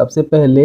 सबसे पहले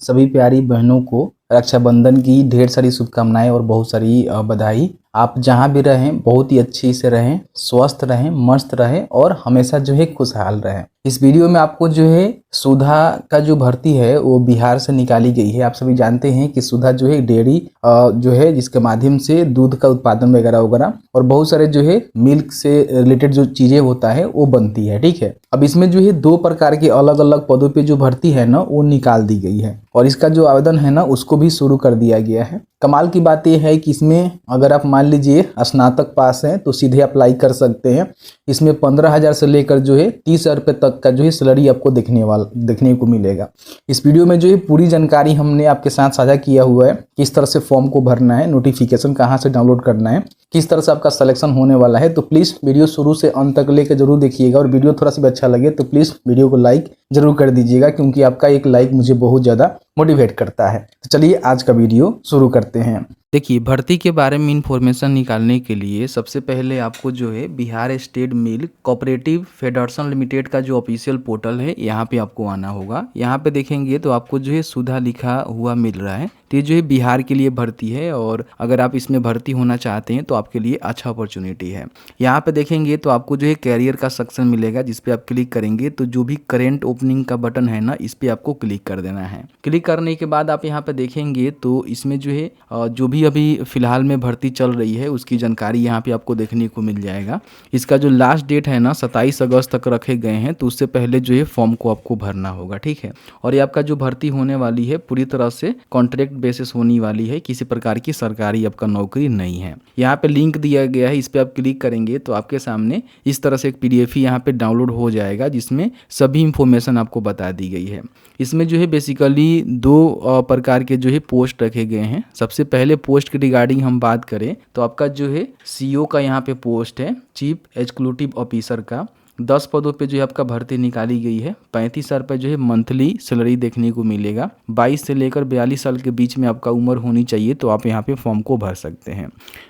सभी प्यारी बहनों को रक्षाबंधन की ढेर सारी शुभकामनाएं और बहुत सारी बधाई। आप जहां भी रहें बहुत ही अच्छी से रहें, स्वस्थ रहें, मस्त रहें और हमेशा जो है खुशहाल रहें। इस वीडियो में आपको जो है सुधा का जो भर्ती है वो बिहार से निकाली गई है। आप सभी जानते हैं कि सुधा जो है डेयरी जो है जिसके माध्यम से दूध का उत्पादन वगैरह वगैरह और बहुत सारे जो है मिल्क से रिलेटेड जो चीजें होता है वो बनती है। ठीक है, अब इसमें जो है 2 प्रकार के अलग अलग पदों पे जो भर्ती है ना वो निकाल दी गई है और इसका जो आवेदन है ना उसको भी शुरू कर दिया गया है। कमाल की बात यह है कि इसमें अगर आप मान लीजिए स्नातक पास हैं तो सीधे अप्लाई कर सकते हैं। इसमें 15,000 से लेकर जो है 30,000 रुपये तक का जो है सैलरी आपको देखने को मिलेगा। इस वीडियो में जो है पूरी जानकारी हमने आपके साथ साझा किया हुआ है, किस तरह से फॉर्म को भरना है, नोटिफिकेशन कहाँ से डाउनलोड करना है, किस तरह से आपका सिलेक्शन होने वाला है। तो प्लीज़ वीडियो शुरू से अंत तक लेकर जरूर देखिएगा और वीडियो थोड़ा सा भी अच्छा लगे तो प्लीज़ वीडियो को लाइक जरूर कर दीजिएगा, क्योंकि आपका एक लाइक मुझे बहुत ज़्यादा मोटिवेट करता है। तो चलिए आज का वीडियो शुरू करते हैं। देखिए, भर्ती के बारे में इंफॉर्मेशन निकालने के लिए सबसे पहले आपको जो है Bihar state milk cooperative federation limited का जो ऑफिशियल पोर्टल है यहाँ पे आपको आना होगा। यहाँ पे देखेंगे तो आपको जो है सुधा लिखा हुआ मिल रहा है। तो ये जो है बिहार के लिए भर्ती है और अगर आप इसमें भर्ती होना चाहते हैं तो आपके लिए अच्छा अपॉर्चुनिटी है। यहाँ पे देखेंगे तो आपको जो है कैरियर का सेक्शन मिलेगा, जिस पे आप क्लिक करेंगे तो जो भी करेंट ओपनिंग का बटन है ना इस पे आपको क्लिक कर देना है। क्लिक करने के बाद आप यहाँ पे देखेंगे तो इसमें जो है जो भी अभी फिलहाल में भर्ती चल रही है उसकी जानकारी यहाँ पे आपको देखने को मिल जाएगा। इसका जो लास्ट डेट है ना 27 अगस्त तक रखे गए हैं, तो उससे पहले जो है फॉर्म को आपको भरना होगा। ठीक है, और ये आपका जो भर्ती होने वाली है पूरी तरह से कॉन्ट्रैक्ट बेसिस होने वाली है, किसी प्रकार की सरकारी आपका नौकरी नहीं है। यहाँ पे लिंक दिया गया है, इस पर आप क्लिक करेंगे तो आपके सामने इस तरह से एक PDF ही यहाँ पे डाउनलोड हो जाएगा, जिसमें सभी इंफॉर्मेशन आपको बता दी गई है। इसमें जो है बेसिकली 2 प्रकार के जो है पोस्ट रखे गए हैं। सबसे पहले पोस्ट के रिगार्डिंग हम बात करें तो आपका जो है CEO का यहाँ पे पोस्ट है, चीफ एग्जीक्यूटिव ऑफिसर का। 10 पदों पे जो है आपका भर्ती निकाली गई है। 35,000 रुपये जो है मंथली सैलरी देखने को मिलेगा। 22 से लेकर 42 साल के बीच में आपका उम्र होनी चाहिए, तो आप यहाँ पे फॉर्म को भर सकते हैं।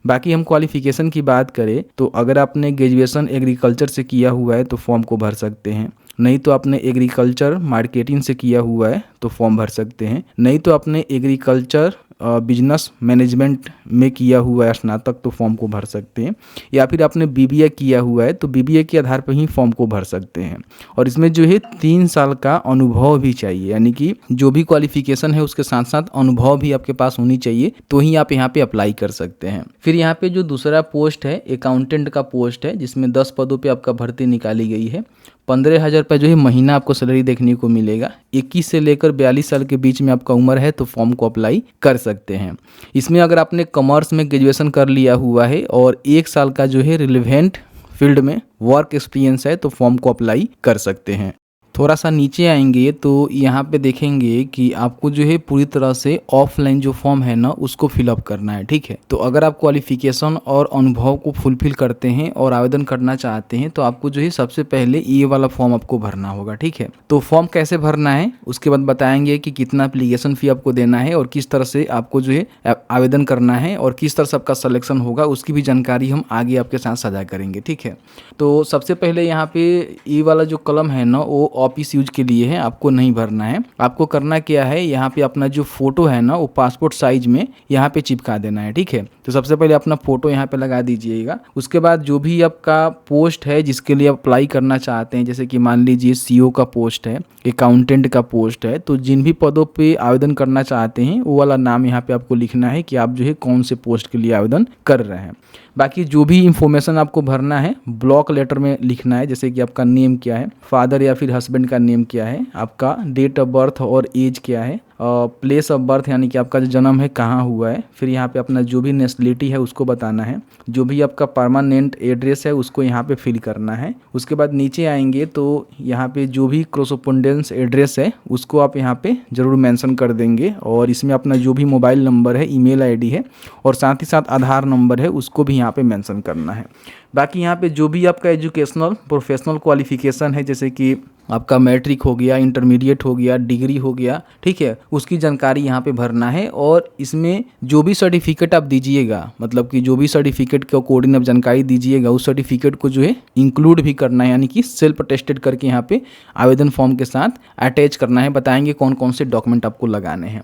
बाकी हम क्वालिफिकेशन की बात करें तो अगर आपने ग्रेजुएशन एग्रीकल्चर से किया हुआ है तो फॉर्म को भर सकते हैं, नहीं तो आपने एग्रीकल्चर मार्केटिंग से किया हुआ है तो फॉर्म भर सकते हैं, नहीं तो आपने एग्रीकल्चर बिजनेस मैनेजमेंट में किया हुआ है स्नातक तो फॉर्म को भर सकते हैं, या फिर आपने BBA किया हुआ है तो BBA के आधार पर ही फॉर्म को भर सकते हैं। और इसमें जो है 3 साल का अनुभव भी चाहिए, यानी कि जो भी क्वालिफिकेशन है उसके साथ साथ अनुभव भी आपके पास होनी चाहिए, तो ही आप यहाँ पे अप्लाई कर सकते हैं। फिर यहाँ पे जो दूसरा पोस्ट है अकाउंटेंट का पोस्ट है, जिसमें 10 पदों पे आपका भर्ती निकाली गई है। 15,000 रुपये जो है महीना आपको सैलरी देखने को मिलेगा। 21 से लेकर 42 साल के बीच में आपका उम्र है तो फॉर्म को अप्लाई कर सकते हैं। इसमें अगर आपने कॉमर्स में ग्रेजुएशन कर लिया हुआ है और 1 साल का जो है रिलेवेंट फील्ड में वर्क एक्सपीरियंस है तो फॉर्म को अप्लाई कर सकते हैं। थोड़ा सा नीचे आएंगे तो यहाँ पे देखेंगे कि आपको जो है पूरी तरह से ऑफलाइन जो फॉर्म है ना उसको फिलअप करना है। ठीक है, तो अगर आप क्वालिफिकेशन और अनुभव को फुलफिल करते हैं और आवेदन करना चाहते हैं तो आपको जो है सबसे पहले ये वाला फॉर्म आपको भरना होगा। ठीक है, तो फॉर्म कैसे भरना है उसके बाद बताएंगे कि कितना एप्लीकेशन फ़ी आपको देना है और किस तरह से आपको जो है आवेदन करना है और किस तरह से आपका सिलेक्शन होगा, उसकी भी जानकारी हम आगे आपके साथ साझा करेंगे। ठीक है, तो सबसे पहले यहाँ पे ये वाला जो कलम है ना वो ऑफिस यूज के लिए है, आपको नहीं भरना है। आपको करना क्या है, यहाँ पे अपना जो फोटो है ना वो पासपोर्ट साइज में यहाँ पे चिपका देना है। ठीक है, तो सबसे पहले अपना फोटो यहाँ पे लगा दीजिएगा। उसके बाद जो भी आपका पोस्ट है जिसके लिए अप्लाई करना चाहते हैं, जैसे कि मान लीजिए CEO का पोस्ट है, अकाउंटेंट का पोस्ट है, तो जिन भी पदों पे आवेदन करना चाहते हैं वो वाला नाम यहाँ पे आपको लिखना है कि आप जो है कौन से पोस्ट के लिए आवेदन कर रहे हैं। बाकी जो भी इंफॉर्मेशन आपको भरना है ब्लॉक लेटर में लिखना है, जैसे कि आपका नेम क्या है, फादर या फिर हस्बैंड का नेम क्या है, आपका डेट ऑफ बर्थ और एज क्या है, प्लेस ऑफ बर्थ यानी कि आपका जो जन्म है कहाँ हुआ है, फिर यहाँ पे अपना जो भी नेशनलिटी है उसको बताना है, जो भी आपका परमानेंट एड्रेस है उसको यहाँ पे फिल करना है। उसके बाद नीचे आएंगे तो यहाँ पे जो भी कोरेस्पोंडेंस एड्रेस है उसको आप यहाँ पे ज़रूर मेंशन कर देंगे और इसमें अपना जो भी मोबाइल नंबर है, ईमेल ID है और साथ ही साथ आधार नंबर है उसको भी यहाँ पे मेंशन करना है। बाकी यहाँ पे जो भी आपका एजुकेशनल प्रोफेशनल क्वालिफिकेशन है, जैसे कि आपका मैट्रिक हो गया, इंटरमीडिएट हो गया, डिग्री हो गया, ठीक है, उसकी जानकारी यहाँ पे भरना है। और इसमें जो भी सर्टिफिकेट आप दीजिएगा, मतलब कि जो भी सर्टिफिकेट के अकॉर्डिंग आप जानकारी दीजिएगा, उस सर्टिफिकेट को जो है इंक्लूड भी करना है, यानी कि सेल्फ अटेस्टेड करके यहाँ पे आवेदन फॉर्म के साथ अटैच करना है। बताएंगे कौन कौन से डॉक्यूमेंट आपको लगाने हैं।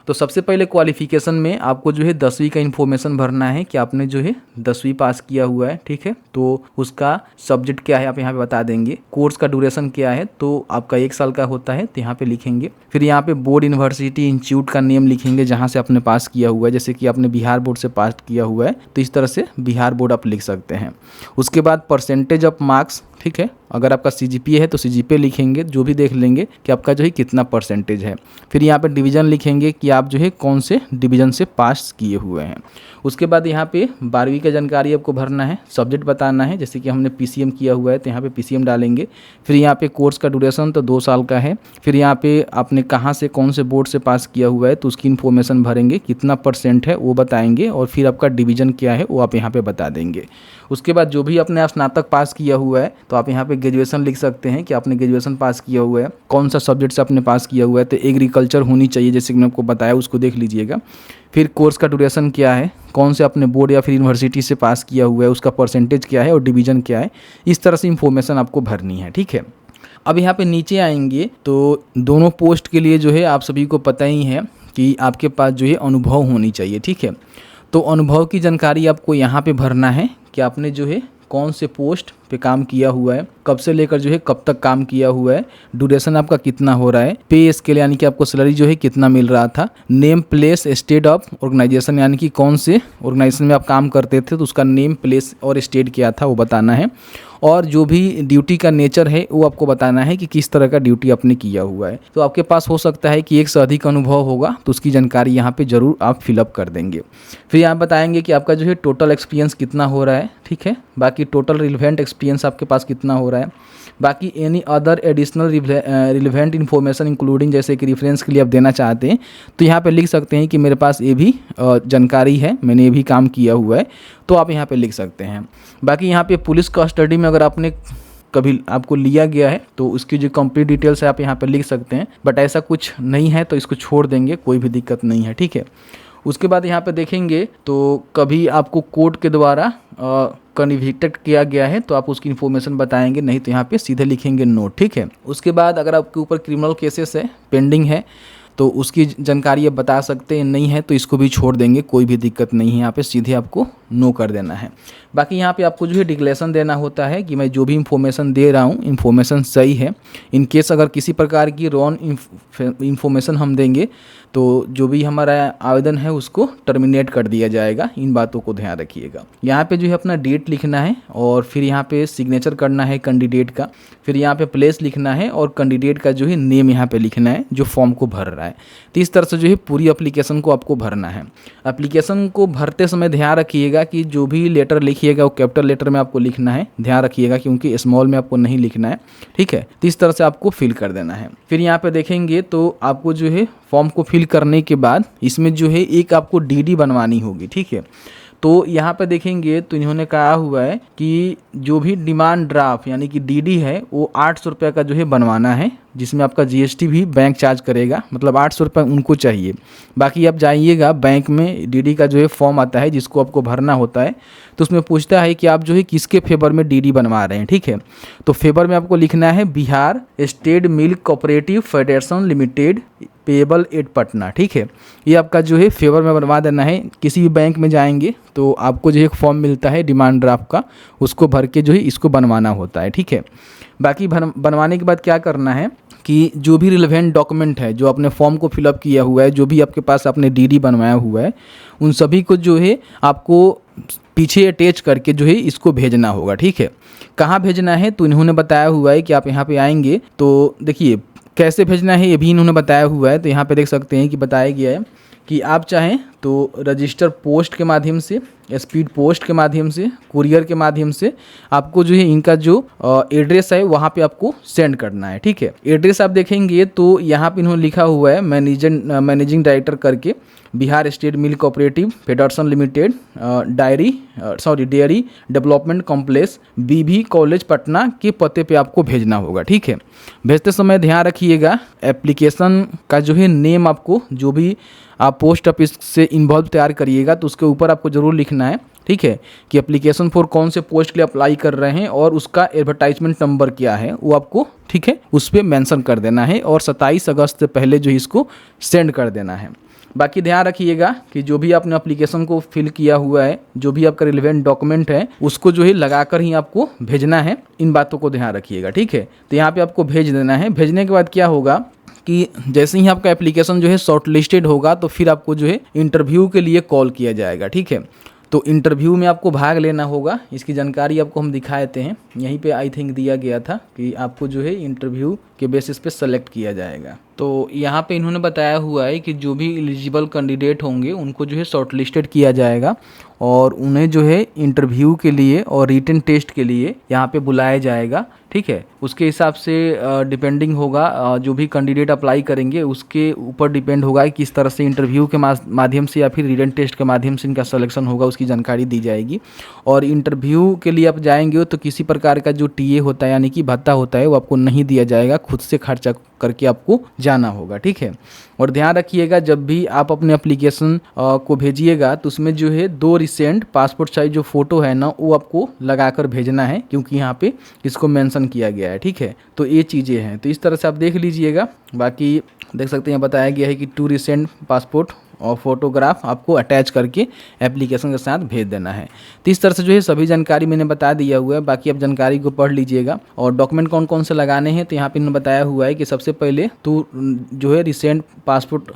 तो सबसे पहले क्वालिफिकेशन में आपको जो है 10वीं का इन्फॉर्मेशन भरना है कि आपने जो है 10वीं पास किया हुआ है, ठीक है। तो उसका सब्जेक्ट क्या है आप यहाँ पे बता देंगे। कोर्स का ड्यूरेशन क्या है, तो आपका 1 साल का होता है, तो यहाँ पे लिखेंगे। फिर यहाँ पे बोर्ड, यूनिवर्सिटी, इंस्टीट्यूट का नेम लिखेंगे जहाँ से आपने पास किया हुआ है। जैसे कि आपने बिहार बोर्ड से पास किया हुआ है तो इस तरह से बिहार बोर्ड आप लिख सकते हैं। उसके बाद परसेंटेज ऑफ मार्क्स, ठीक है, अगर आपका CGPA है तो CGPA लिखेंगे, जो भी देख लेंगे कि आपका जो है कितना परसेंटेज है। फिर यहाँ पे डिवीज़न लिखेंगे कि आप जो है कौन से डिवीज़न से पास किए हुए हैं। उसके बाद यहाँ पे 12वीं का जानकारी आपको भरना है, सब्जेक्ट बताना है। जैसे कि हमने PCM किया हुआ है तो यहाँ पे PCM डालेंगे। फिर यहाँ पे कोर्स का ड्यूरेशन तो 2 साल का है। फिर यहाँ पे आपने कहाँ से कौन से बोर्ड से पास किया हुआ है तो उसकी इन्फॉर्मेशन भरेंगे, कितना परसेंट है वो बताएंगे, और फिर आपका डिवीज़न क्या है वो आप यहाँ पे बता देंगे। उसके बाद जो भी आपने स्नातक पास किया हुआ है तो आप यहाँ पे ग्रेजुएशन लिख सकते हैं कि आपने ग्रेजुएशन पास किया हुआ है, कौन सा सब्जेक्ट से आपने पास किया हुआ है। तो एग्रीकल्चर होनी चाहिए, जैसे कि मैं आपको बताया, उसको देख लीजिएगा। फिर कोर्स का ड्यूरेशन क्या है, कौन से अपने बोर्ड या फिर यूनिवर्सिटी से पास किया हुआ है, उसका परसेंटेज क्या है और डिवीज़न क्या है। इस तरह से इन्फॉर्मेशन आपको भरनी है, ठीक है। अब यहाँ पे नीचे आएंगे तो दोनों पोस्ट के लिए जो है आप सभी को पता ही है कि आपके पास जो है अनुभव होनी चाहिए, ठीक है। तो अनुभव की जानकारी आपको यहाँ पे भरना है कि आपने जो है कौन से पोस्ट पे काम किया हुआ है, कब से लेकर जो है कब तक काम किया हुआ है, ड्यूरेशन आपका कितना हो रहा है, पे स्केल यानी कि आपको सैलरी जो है कितना मिल रहा था, name, place, state of organization यानी कि कौन से ऑर्गेनाइजेशन में आप काम करते थे तो उसका नेम, प्लेस और स्टेट क्या था वो बताना है। और जो भी ड्यूटी का नेचर है वो आपको बताना है कि किस तरह का ड्यूटी आपने किया हुआ है। तो आपके पास हो सकता है कि 1 से अधिक अनुभव होगा तो उसकी जानकारी यहाँ पे ज़रूर आप फिलअप कर देंगे। फिर यहाँ बताएंगे कि आपका जो है टोटल एक्सपीरियंस कितना हो रहा है, ठीक है। बाकी टोटल रिलेवेंट एक्सपीरियंस आपके पास कितना हो रहा है। बाकी any other additional relevant information including, जैसे कि रेफरेंस के लिए आप देना चाहते हैं तो यहाँ पे लिख सकते हैं कि मेरे पास ये भी जानकारी है, मैंने ये भी काम किया हुआ है, तो आप यहाँ पे लिख सकते हैं। बाकी यहाँ पे पुलिस कस्टडी में अगर आपने कभी आपको लिया गया है तो उसकी जो कंप्लीट डिटेल्स है आप यहाँ पे लिख सकते हैं, बट ऐसा कुछ नहीं है तो इसको छोड़ देंगे, कोई भी दिक्कत नहीं है, ठीक है। उसके बाद यहाँ पे देखेंगे तो कभी आपको कोर्ट के द्वारा कन्विक्टेड किया गया है तो आप उसकी इन्फॉर्मेशन बताएंगे, नहीं तो यहाँ पे सीधे लिखेंगे नो, ठीक है। उसके बाद अगर आपके ऊपर क्रिमिनल केसेस है, पेंडिंग है, तो उसकी जानकारी आप बता सकते हैं, नहीं है तो इसको भी छोड़ देंगे, कोई भी दिक्कत नहीं है, यहाँ पे सीधे आपको नो कर देना है। बाकी यहाँ पे आपको जो है डिक्लेरेशन देना होता है कि मैं जो भी इन्फॉर्मेशन दे रहा हूँ इन्फॉर्मेशन सही है। इन केस अगर किसी प्रकार की रॉन्ग इन्फॉर्मेशन हम देंगे तो जो भी हमारा आवेदन है उसको टर्मिनेट कर दिया जाएगा, इन बातों को ध्यान रखिएगा। यहाँ पे जो है अपना डेट लिखना है और फिर यहाँ पे सिग्नेचर करना है कैंडिडेट का, फिर यहाँ पे प्लेस लिखना है और कैंडिडेट का जो है नेम यहाँ पे लिखना है जो फॉर्म को भर रहा है। तो इस तरह से जो है पूरी एप्लीकेशन को आपको भरना है। एप्लीकेशन को भरते समय ध्यान रखिएगा कि जो भी लेटर लिखिएगा वो कैपिटल लेटर में आपको लिखना है, ध्यान रखिएगा क्योंकि स्मॉल में आपको नहीं लिखना है, ठीक है। तो इस तरह से आपको फिल कर देना है। फिर यहाँ पे देखेंगे तो आपको जो है फॉर्म को फिल करने के बाद इसमें जो है एक आपको DD बनवानी होगी, ठीक है। तो यहाँ पे देखेंगे तो इन्होंने कहा हुआ है कि जो भी डिमांड ड्राफ्ट यानी कि DD है वो 800 रुपये का जो है बनवाना है, जिसमें आपका GST भी बैंक चार्ज करेगा, मतलब 800 रुपये उनको चाहिए। बाकी आप जाइएगा बैंक में, DD का जो है फॉर्म आता है जिसको आपको भरना होता है, तो उसमें पूछता है कि आप जो है किसके फेवर में DD बनवा रहे हैं, ठीक है। तो फेवर में आपको लिखना है Bihar state milk cooperative federation limited payable eight Patna, ठीक है। ये आपका जो है फेवर में बनवा देना है। किसी भी बैंक में जाएंगे तो आपको जो है एक फॉर्म मिलता है डिमांड ड्राफ्ट का, उसको भर के जो है इसको बनवाना होता है, ठीक है। बाकी बनवाने के बाद क्या करना है कि जो भी रिलेवेंट डॉक्यूमेंट है जो आपने फॉर्म को फिलअप किया हुआ है, जो भी आपके पास आपने DD बनवाया हुआ है, उन सभी को जो है आपको पीछे अटैच करके जो है इसको भेजना होगा, ठीक है। कहाँ भेजना है तो इन्होंने बताया हुआ है कि आप यहाँ पे आएंगे तो देखिए कैसे भेजना है ये भी इन्होंने बताया हुआ है। तो यहाँ पे देख सकते हैं कि बताया गया है कि आप चाहें तो रजिस्टर पोस्ट के माध्यम से, स्पीड पोस्ट के माध्यम से, कुरियर के माध्यम से आपको जो है इनका जो एड्रेस है वहाँ पे आपको सेंड करना है। ठीक है, एड्रेस आप देखेंगे तो यहाँ पे इन्होंने लिखा हुआ है मैनेजिंग डायरेक्टर करके, Bihar state milk cooperative federation limited, dairy development complex, BB college Patna के पते पे आपको भेजना होगा। ठीक है, भेजते समय ध्यान रखिएगा एप्लीकेशन का जो है नेम, आपको जो भी आप पोस्ट ऑफिस से इन्वॉल्व तैयार करिएगा तो उसके ऊपर आपको ज़रूर लिखना है। ठीक है, कि एप्लीकेशन फॉर कौन से पोस्ट के लिए अप्लाई कर रहे हैं और उसका एडवर्टाइजमेंट नंबर क्या है वो आपको, ठीक है, उस पर मेंशन कर देना है और 27 अगस्त से पहले जो है इसको सेंड कर देना है। बाकी ध्यान रखिएगा कि जो भी आपने एप्लीकेशन को फिल किया हुआ है, जो भी आपका रिलेवेंट डॉक्यूमेंट है उसको जो है लगाकर ही आपको भेजना है। इन बातों को ध्यान रखिएगा। ठीक है, तो यहाँ पे आपको भेज देना है। भेजने के बाद क्या होगा कि जैसे ही आपका एप्लीकेशन जो है शॉर्ट लिस्टेड होगा तो फिर आपको जो है इंटरव्यू के लिए कॉल किया जाएगा। ठीक है, तो इंटरव्यू में आपको भाग लेना होगा। इसकी जानकारी आपको हम दिखा देते हैं, यहीं पे आई थिंक दिया गया था कि आपको जो है इंटरव्यू के बेसिस पे सेलेक्ट किया जाएगा। तो यहाँ पे इन्होंने बताया हुआ है कि जो भी एलिजिबल कैंडिडेट होंगे उनको जो है शॉर्ट लिस्टेड किया जाएगा और उन्हें जो है इंटरव्यू के लिए और रिटन टेस्ट के लिए यहाँ पे बुलाया जाएगा। ठीक है, उसके हिसाब से डिपेंडिंग होगा, जो भी कैंडिडेट अप्लाई करेंगे उसके ऊपर डिपेंड होगा कि किस तरह से इंटरव्यू के माध्यम से या फिर रिटन टेस्ट के माध्यम से इनका सिलेक्शन होगा, उसकी जानकारी दी जाएगी। और इंटरव्यू के लिए आप जाएंगे तो किसी प्रकार का जो टीए होता है यानी कि भत्ता होता है वो आपको नहीं दिया जाएगा, खुद से खर्चा करके आपको जाना होगा। ठीक है, और ध्यान रखिएगा जब भी आप अपने एप्लीकेशन को भेजिएगा तो उसमें जो है 2 रिसेंट पासपोर्ट साइज जो फोटो है ना वो आपको लगाकर भेजना है, क्योंकि यहाँ पे इसको मेंशन किया गया है। ठीक है, तो ये चीज़ें हैं, तो इस तरह से आप देख लीजिएगा। बाकी देख सकते हैं बताया गया है कि 2 रिसेंट पासपोर्ट और फोटोग्राफ आपको अटैच करके एप्लीकेशन के साथ भेज देना है। तो इस तरह से जो है सभी जानकारी मैंने बता दिया हुआ है, बाकी आप जानकारी को पढ़ लीजिएगा। और डॉक्यूमेंट कौन कौन से लगाने हैं तो यहाँ पे इन्होंने बताया हुआ है कि सबसे पहले तो जो है रिसेंट पासपोर्ट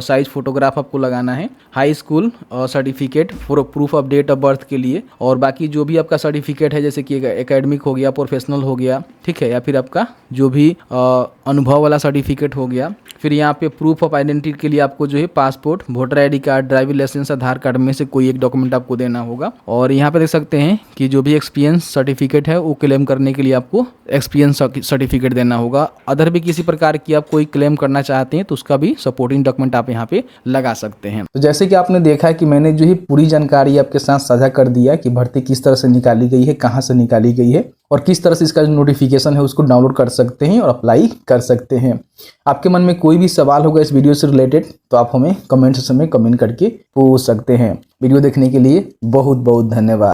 साइज फोटोग्राफ आपको लगाना है, high school certificate for proof of date of birth के लिए, और बाकी जो भी आपका सर्टिफिकेट है जैसे कि एकेडमिक हो गया, प्रोफेशनल हो गया, ठीक है, या फिर आपका जो भी अनुभव वाला सर्टिफिकेट हो गया। फिर यहाँ पे प्रूफ ऑफ आइडेंटिटी के लिए आपको जो है passport, voter ID card, driving licence, Aadhaar card में से कोई एक डॉक्यूमेंट आपको देना होगा। और यहाँ पे देख सकते हैं कि जो भी एक्सपीरियंस सर्टिफिकेट है वो क्लेम करने के लिए आपको एक्सपीरियंस सर्टिफिकेट देना होगा। अदर भी किसी प्रकार की आप कोई क्लेम करना चाहते हैं तो उसका भी सपोर्टिंग डॉक्यूमेंट आप यहाँ पे लगा सकते हैं। तो जैसे कि आपने देखा कि मैंने जो है पूरी जानकारी आपके साथ साझा कर दिया कि भर्ती किस तरह से निकाली गई है, कहाँ से निकाली गई है और किस तरह से इसका जो नोटिफिकेशन है उसको डाउनलोड कर सकते हैं और अप्लाई कर सकते हैं। आपके मन में कोई भी सवाल होगा इस वीडियो से रिलेटेड तो आप हमें कमेंट सेक्शन में कमेंट करके पूछ सकते हैं। वीडियो देखने के लिए बहुत बहुत धन्यवाद।